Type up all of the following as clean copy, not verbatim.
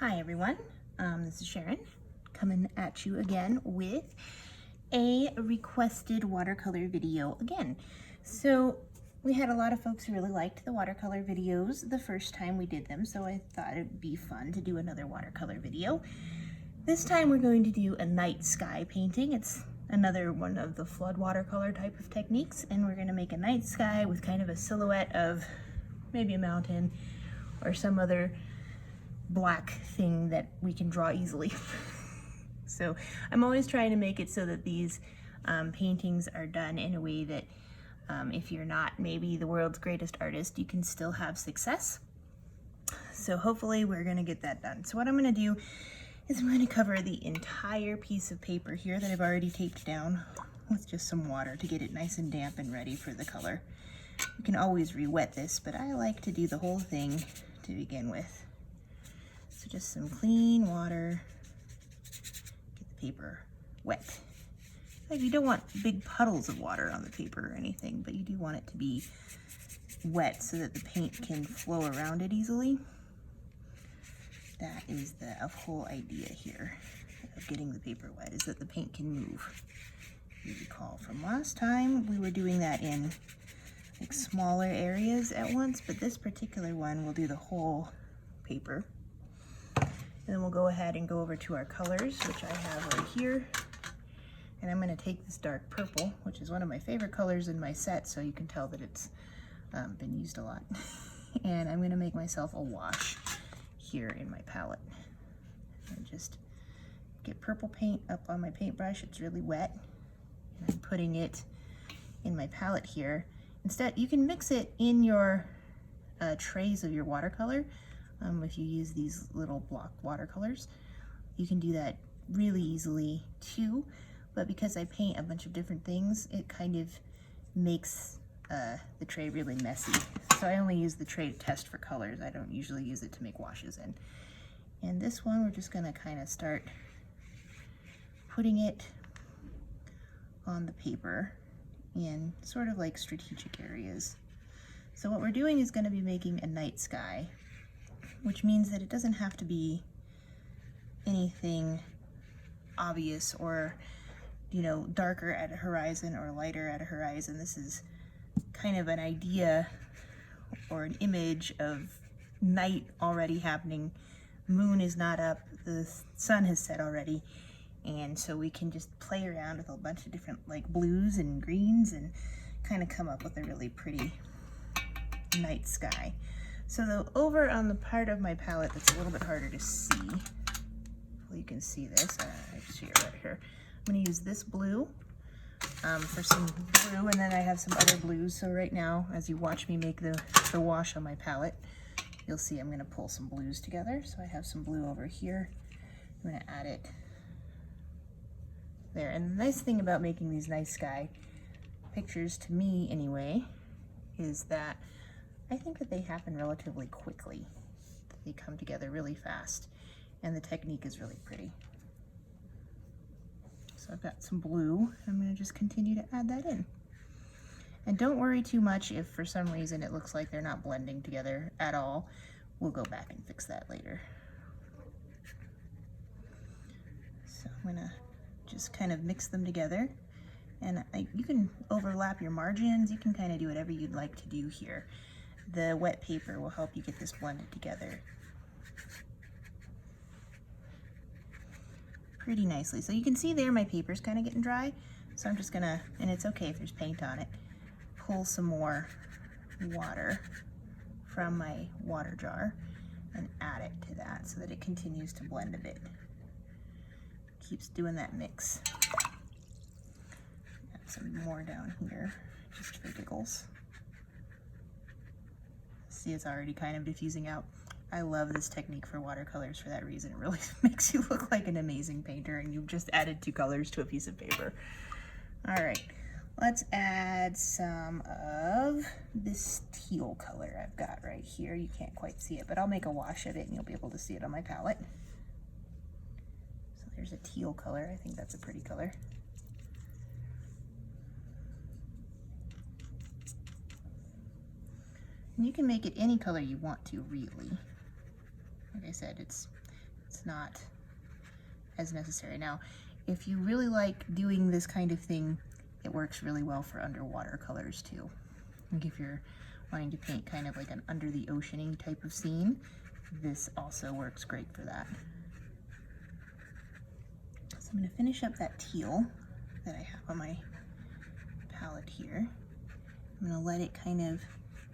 Hi everyone, this is Sharon coming at you again with a requested watercolor video again. So we had a lot of folks who really liked the watercolor videos the first time we did them, so I thought it'd be fun to do another watercolor video. This time we're going to do a night sky painting. It's another one of the flood watercolor type of techniques, and we're going to make a night sky with kind of a silhouette of maybe a mountain or some other black thing that we can draw easily. So I'm always trying to make it so that these paintings are done in a way that if you're not maybe the world's greatest artist, you can still have success. So hopefully we're gonna get that done. So what I'm gonna do is I'm gonna cover the entire piece of paper here that I've already taped down with just some water to get it nice and damp and ready for the color. You can always re-wet this, but I like to do the whole thing to begin with. So just some clean water, get the paper wet. Like you don't want big puddles of water on the paper or anything, but you do want it to be wet so that the paint can flow around it easily. That is the whole idea here of getting the paper wet, is that the paint can move. You recall from last time we were doing that in like smaller areas at once, but this particular one will do the whole paper. And then we'll go ahead and go over to our colors, which I have right here. And I'm going to take this dark purple, which is one of my favorite colors in my set, so you can tell that it's been used a lot. And I'm going to make myself a wash here in my palette. And just get purple paint up on my paintbrush. It's really wet. And I'm putting it in my palette here. Instead, you can mix it in your trays of your watercolor. If you use these little block watercolors, you can do that really easily too, but because I paint a bunch of different things, it kind of makes the tray really messy. So I only use the tray to test for colors. I don't usually use it to make washes in. And this one, we're just gonna kind of start putting it on the paper in sort of like strategic areas. So what we're doing is gonna be making a night sky, which means that it doesn't have to be anything obvious or, you know, darker at a horizon or lighter at a horizon. This is kind of an idea or an image of night already happening. Moon is not up, the sun has set already, and so we can just play around with a bunch of different like blues and greens and kind of come up with a really pretty night sky. So over on the part of my palette that's a little bit harder to see, well, you can see this, I see it right here. I'm going to use this blue for some blue, and then I have some other blues. So right now, as you watch me make the wash on my palette, you'll see I'm going to pull some blues together. So I have some blue over here. I'm going to add it there. And the nice thing about making these night sky pictures, to me anyway, is that I think that they happen relatively quickly. They come together really fast, and the technique is really pretty. So I've got some blue. I'm going to just continue to add that in. And don't worry too much if for some reason it looks like they're not blending together at all. We'll go back and fix that later. So I'm going to just kind of mix them together. And you can overlap your margins. You can kind of do whatever you'd like to do here. The wet paper will help you get this blended together pretty nicely. So you can see there my paper's kind of getting dry. So I'm just gonna, and it's okay if there's paint on it, pull some more water from my water jar and add it to that so that it continues to blend a bit. Keeps doing that mix. Add some more down here, just for giggles. See, it's already kind of diffusing out. I love this technique for watercolors for that reason. It really makes you look like an amazing painter, and you've just added 2 colors to a piece of paper. All right, let's add some of this teal color I've got right here. You can't quite see it, but I'll make a wash of it and you'll be able to see it on my palette. So there's a teal color. I think that's a pretty color. And you can make it any color you want to, really. Like I said, it's it's not as necessary. Now, if you really like doing this kind of thing, it works really well for underwater colors too. Like if you're wanting to paint kind of like an under the ocean-y type of scene, this also works great for that. So I'm going to finish up that teal that I have on my palette here. I'm going to let it kind of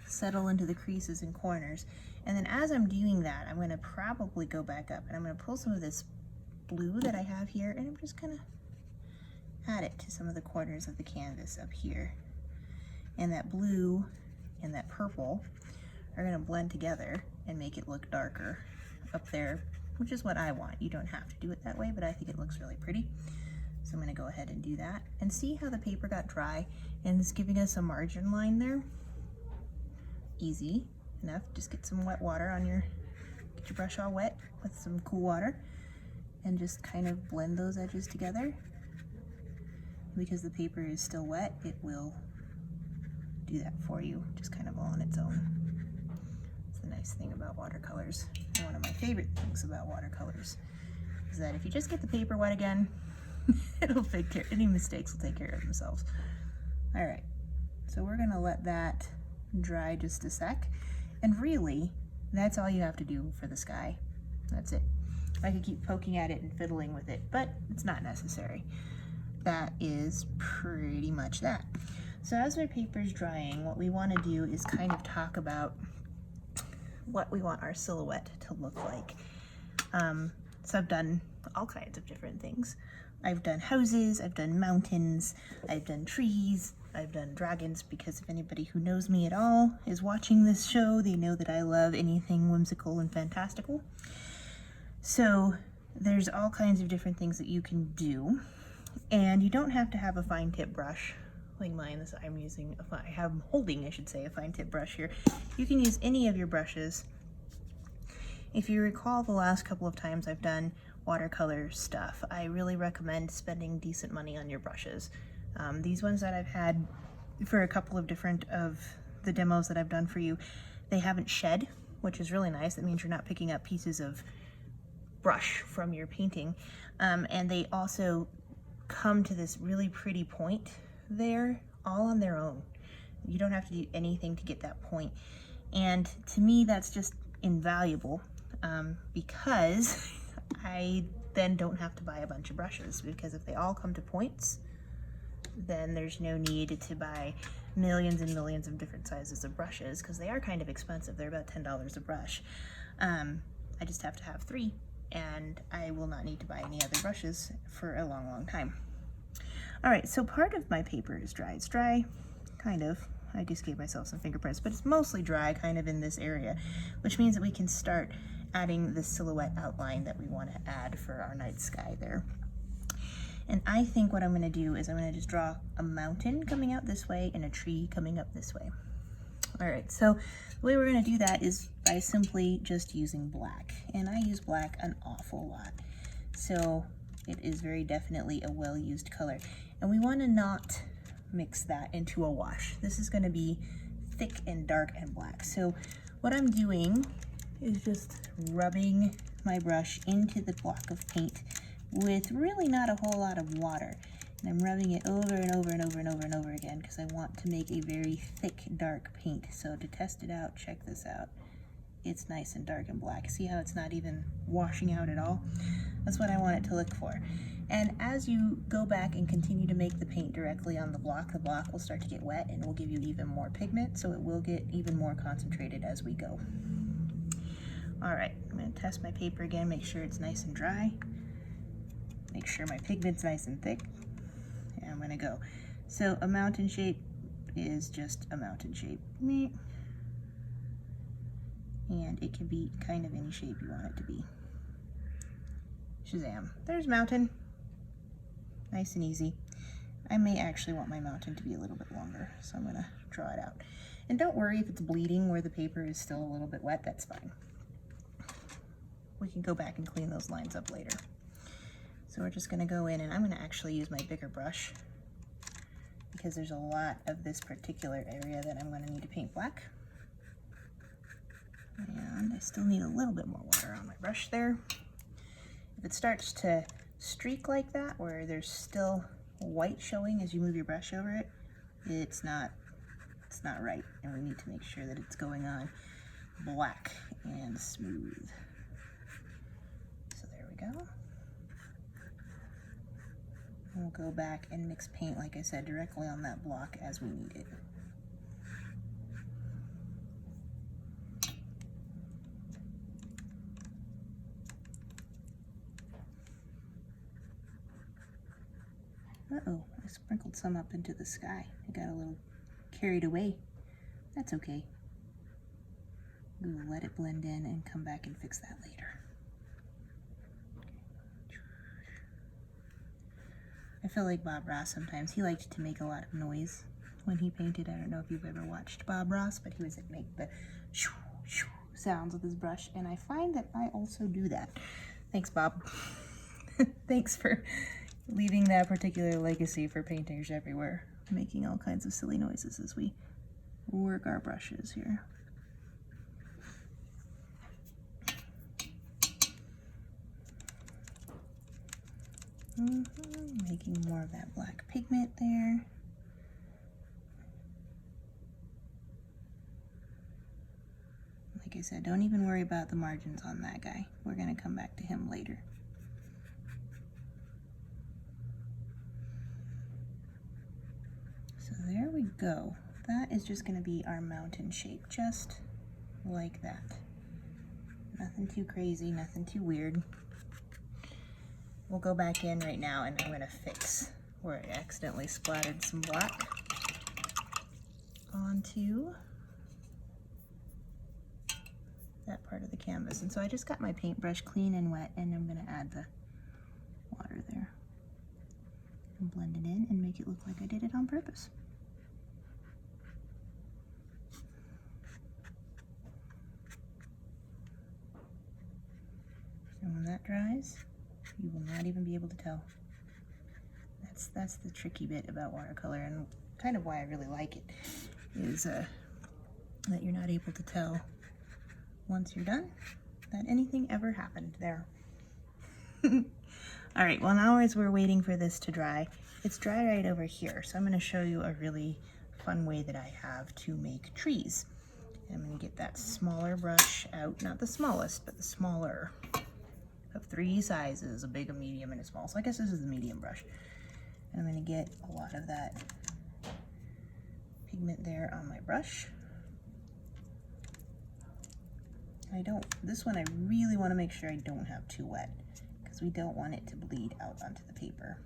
settle into the creases and corners. And then as I'm doing that, I'm going to probably go back up and I'm going to pull some of this blue that I have here, and I'm just going to add it to some of the corners of the canvas up here. And that blue and that purple are going to blend together and make it look darker up there, which is what I want. You don't have to do it that way, but I think it looks really pretty. So I'm going to go ahead and do that. And see how the paper got dry and it's giving us a margin line there? Easy enough. Just get some wet water on get your brush all wet with some cool water and just kind of blend those edges together. Because the paper is still wet, it will do that for you, just kind of all on its own. It's the nice thing about watercolors. And one of my favorite things about watercolors is that if you just get the paper wet again, it'll take care, any mistakes will take care of themselves. All right, so we're gonna let that dry just a sec. And really, that's all you have to do for the sky. That's it. I could keep poking at it and fiddling with it, but it's not necessary. That is pretty much that. So as our paper's drying, what we want to do is kind of talk about what we want our silhouette to look like. So I've done all kinds of different things. I've done houses, I've done mountains, I've done trees, I've done dragons, because if anybody who knows me at all is watching this show, they know that I love anything whimsical and fantastical. So there's all kinds of different things that you can do. And you don't have to have a fine tip brush like mine. This I'm using I'm holding, I should say, a fine tip brush here. You can use any of your brushes. If you recall the last couple of times I've done watercolor stuff, I really recommend spending decent money on your brushes. These ones that I've had for a couple of different of the demos that I've done for you, they haven't shed, which is really nice. That means you're not picking up pieces of brush from your painting. And they also come to this really pretty point there, all on their own. You don't have to do anything to get that point. And to me, that's just invaluable, because I then don't have to buy a bunch of brushes, because if they all come to points, then there's no need to buy millions and millions of different sizes of brushes, because they are kind of expensive. They're about $10 a brush. I just have to have 3. And I will not need to buy any other brushes for a long, long time. All right, so part of my paper is dry. It's dry, kind of. I just gave myself some fingerprints, but it's mostly dry kind of in this area, which means that we can start adding the silhouette outline that we want to add for our night sky there. And I think what I'm going to do is I'm going to just draw a mountain coming out this way and a tree coming up this way. All right, so the way we're going to do that is by simply just using black. And I use black an awful lot. So it is very definitely a well-used color. And we want to not mix that into a wash. This is going to be thick and dark and black. So what I'm doing is just rubbing my brush into the block of paint with really not a whole lot of water. And I'm rubbing it over and over and over and over and over again because I want to make a very thick, dark paint. So to test it out, check this out. It's nice and dark and black. See how it's not even washing out at all? That's what I want it to look for. And as you go back and continue to make the paint directly on the block will start to get wet and will give you even more pigment, so it will get even more concentrated as we go. All right, I'm gonna test my paper again, make sure it's nice and dry. Make sure my pigment's nice and thick. And I'm gonna go. So a mountain shape is just a mountain shape. And it can be kind of any shape you want it to be. Shazam. There's mountain. Nice and easy. I may actually want my mountain to be a little bit longer, so I'm gonna draw it out. And don't worry if it's bleeding where the paper is still a little bit wet, that's fine. We can go back and clean those lines up later. So we're just gonna go in, and I'm gonna actually use my bigger brush because there's a lot of this particular area that I'm gonna need to paint black. And I still need a little bit more water on my brush there. If it starts to streak like that, where there's still white showing as you move your brush over it, it's not right, and we need to make sure that it's going on black and smooth. So there we go. And we'll go back and mix paint, like I said, directly on that block as we need it. Uh-oh, I sprinkled some up into the sky. I got a little carried away. That's okay. We will let it blend in and come back and fix that later. I feel like Bob Ross sometimes. He liked to make a lot of noise when he painted. I don't know if you've ever watched Bob Ross, but he would make the shoo, shoo sounds with his brush, and I find that I also do that. Thanks, Bob. Thanks for leaving that particular legacy for painters everywhere, making all kinds of silly noises as we work our brushes here. Making more of that black pigment there. Like I said, don't even worry about the margins on that guy. We're going to come back to him later. So there we go. That is just going to be our mountain shape, just like that. Nothing too crazy, nothing too weird. We'll go back in right now and I'm going to fix where I accidentally splattered some black onto that part of the canvas. And so I just got my paintbrush clean and wet, and I'm going to add the water there and blend it in and make it look like I did it on purpose. And when that dries, you will not even be able to tell. That's the tricky bit about watercolor, and kind of why I really like it, is that you're not able to tell once you're done that anything ever happened there. All right, well, now as we're waiting for this to dry, it's dry right over here. So I'm going to show you a really fun way that I have to make trees. I'm going to get that smaller brush out, not the smallest, but the smaller of 3 sizes, a big, a medium, and a small. So I guess this is the medium brush. And I'm going to get a lot of that pigment there on my brush. This one I really want to make sure I don't have too wet, because we don't want it to bleed out onto the paper.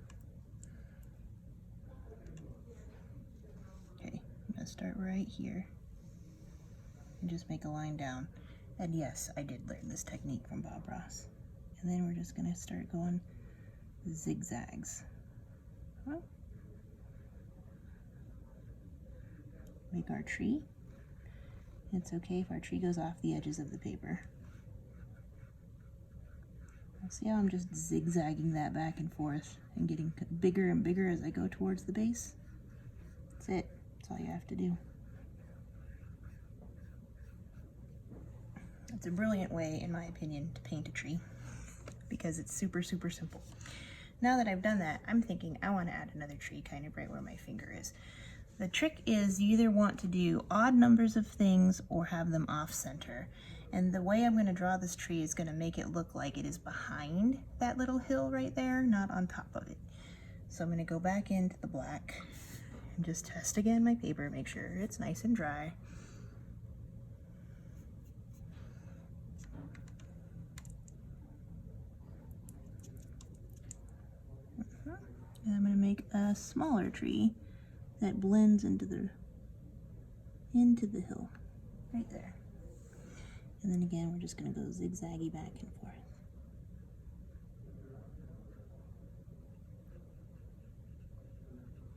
Okay, I'm going to start right here and just make a line down. And yes, I did learn this technique from Bob Ross. And then we're just going to start going zigzags. Well, make our tree. It's okay if our tree goes off the edges of the paper. See how I'm just zigzagging that back and forth and getting bigger and bigger as I go towards the base? That's it. That's all you have to do. It's a brilliant way, in my opinion, to paint a tree, because it's super, super simple. Now that I've done that, I'm thinking I want to add another tree kind of right where my finger is. The trick is you either want to do odd numbers of things or have them off center. And the way I'm going to draw this tree is going to make it look like it is behind that little hill right there, not on top of it. So I'm going to go back into the black and just test again my paper, make sure it's nice and dry. And I'm going to make a smaller tree that blends into the hill right there. And then again, we're just going to go zigzaggy back and forth.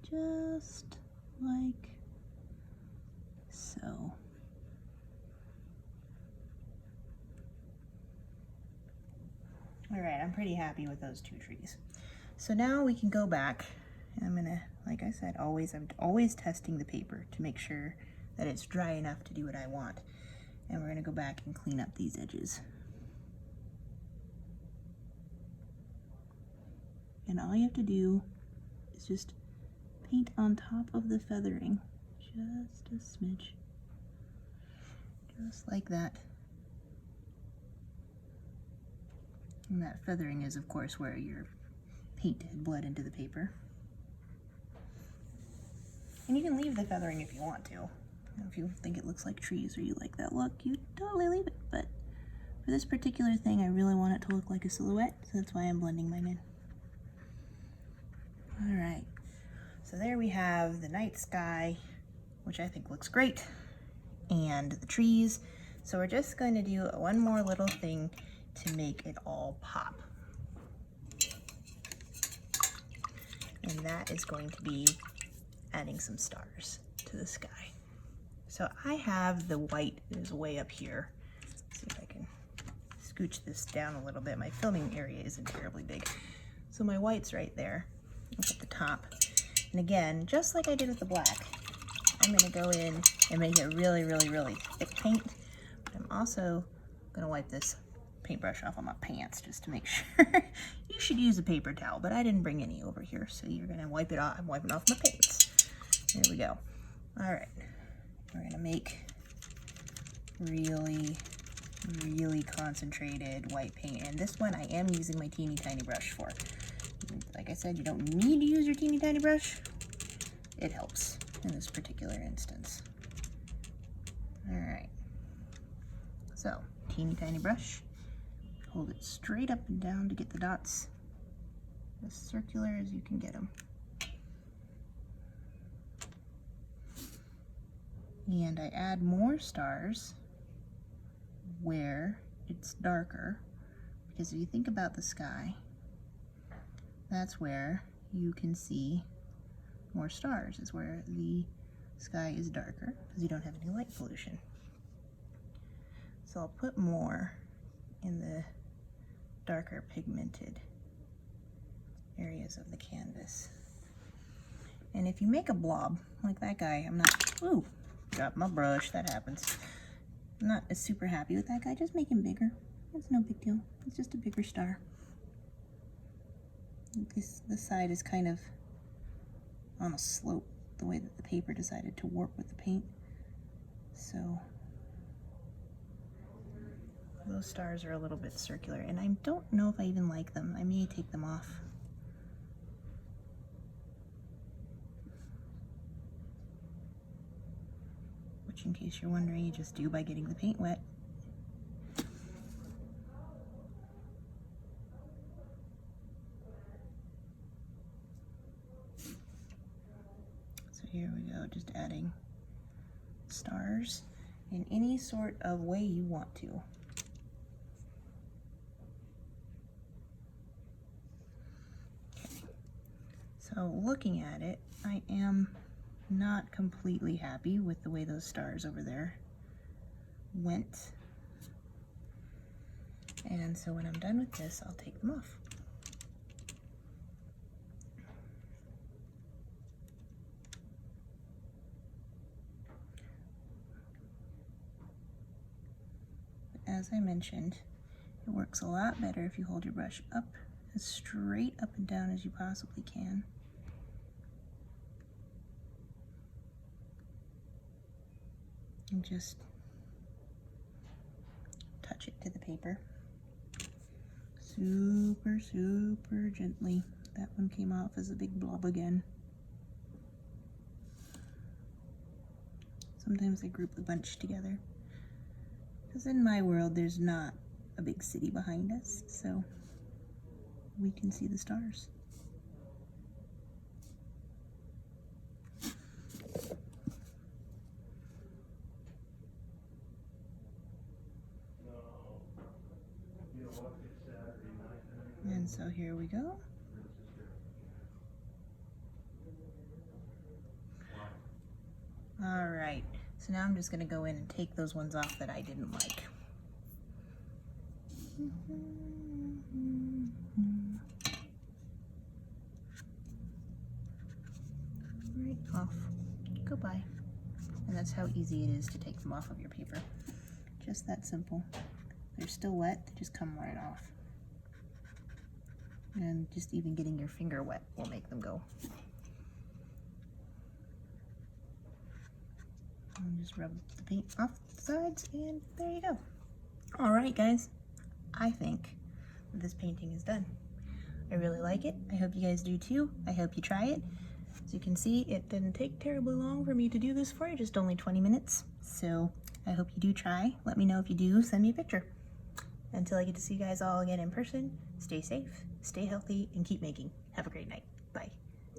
Just like so. All right, I'm pretty happy with those 2 trees. So now we can go back, and I'm gonna, like I said, I'm always testing the paper to make sure that it's dry enough to do what I want. And we're gonna go back and clean up these edges. and all you have to do is just paint on top of the feathering, just a smidge, just like that. And that feathering is, of course, where your paint had bled into the paper. And you can leave the feathering if you want to. If you think it looks like trees or you like that look, you totally leave it. But for this particular thing, I really want it to look like a silhouette, so that's why I'm blending mine in. All right, so there we have the night sky, which I think looks great, and the trees. So we're just going to do one more little thing to make it all pop. And that is going to be adding some stars to the sky. So I have the white is way up here. Let's see if I can scooch this down a little bit. My filming area isn't terribly big. So my white's right there up at the top. And again, just like I did with the black, I'm gonna go in and make it really, really, really thick paint. But I'm also gonna wipe this paintbrush off on my pants just to make sure. You should use a paper towel, but I didn't bring any over here, so you're gonna wipe it off. I'm wiping off my pants. There we go. All right, we're gonna make really, really concentrated white paint, and this one I am using my teeny tiny brush for. Like I said, you don't need to use your teeny tiny brush. It helps in this particular instance. All right, so teeny tiny brush. Hold it straight up and down to get the dots as circular as you can get them. And I add more stars where it's darker, because if you think about the sky, that's where you can see more stars, is where the sky is darker, because you don't have any light pollution. So I'll put more in the darker pigmented areas of the canvas. And if you make a blob like that guy, I'm not, ooh, dropped my brush, that happens. I'm not super happy with that guy, just make him bigger. It's no big deal, it's just a bigger star. This side is kind of on a slope, the way that the paper decided to warp with the paint. So those stars are a little bit circular, and I don't know if I even like them. I may take them off. Which, in case you're wondering, you just do by getting the paint wet. So here we go, just adding stars in any sort of way you want to. So looking at it, I am not completely happy with the way those stars over there went. And so when I'm done with this, I'll take them off. But as I mentioned, it works a lot better if you hold your brush up, as straight up and down as you possibly can. And just touch it to the paper. Super, super gently. That one came off as a big blob again. Sometimes I group the bunch together, because in my world there's not a big city behind us, so we can see the stars. And so here we go. All right, so now I'm just gonna go in and take those ones off that I didn't like. Right off, goodbye. And that's how easy it is to take them off of your paper. Just that simple. They're still wet, they just come right off. And just even getting your finger wet will make them go. And just rub the paint off the sides, and there you go. All right, guys, I think this painting is done. I really like it. I hope you guys do too. I hope you try it. As you can see, it didn't take terribly long for me to do this for you, just only 20 minutes. So I hope you do try. Let me know if you do. Send me a picture. Until I get to see you guys all again in person, stay safe, stay healthy, and keep making. Have a great night. Bye.